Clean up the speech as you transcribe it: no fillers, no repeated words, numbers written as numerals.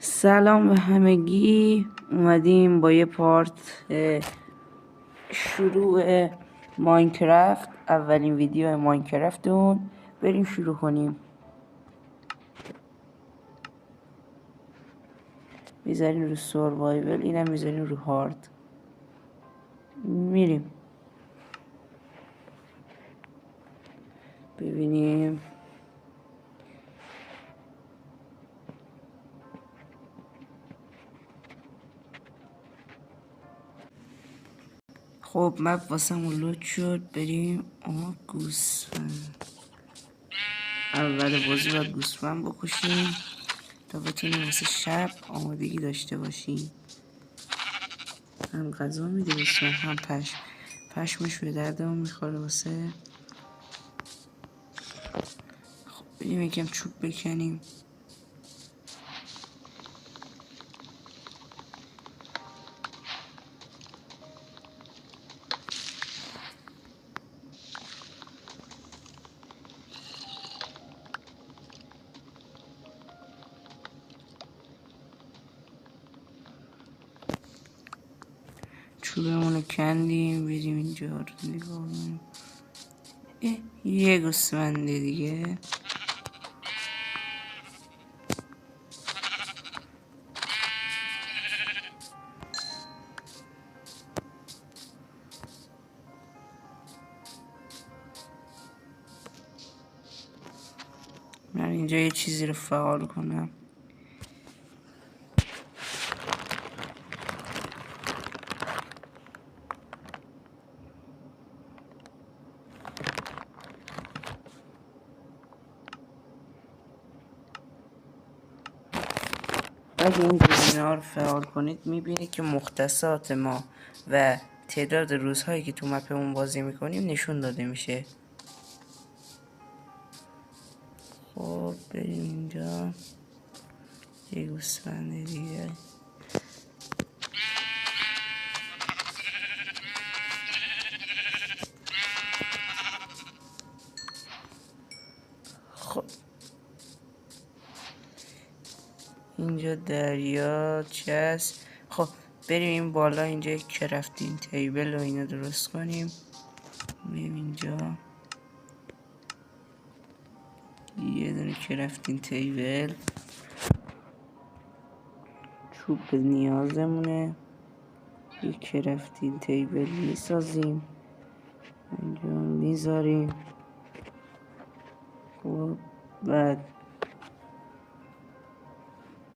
سلام به همگی. اومدیم با یه پارت شروع ماینکرافت، اولین ویدیو ماینکرافتون. بریم شروع کنیم. میذاریم رو سروایول، اینم میذاریم رو هارد. میریم ببینیم. خب مپ واسمون لود شد. بریم. گوسفند. اول بازی باید گوسفند بکشیم تا بتونیم واسه شب آمادگی داشته باشیم. هم غذا میده گوسفند، هم پشمش به دردمون میخوره واسه. خب بریم یکم چوب بکنیم. چوبمونو کندیم. بریم اینجا رو نگاه کنیم. یه گوسفند دیگه. من اینجا یه چیزی رو فعال کنم. اگه این گزینه‌ها رو فعال کنید میبینید که مختصات ما و تعداد روزهایی که تو مپمون بازی میکنیم نشون داده میشه. خب بریم اینجا. یه گوسفند دیگه. خب اینجا دریا چی هست؟ خب بریم این بالا. اینجا یک کرافتینگ تیبل و اینا درست کنیم. بریم اینجا یه دونه کرافتینگ تیبل. چوب نیازمونه. یک کرافتینگ تیبل میسازیم. اینجا میذاریم. خب بعد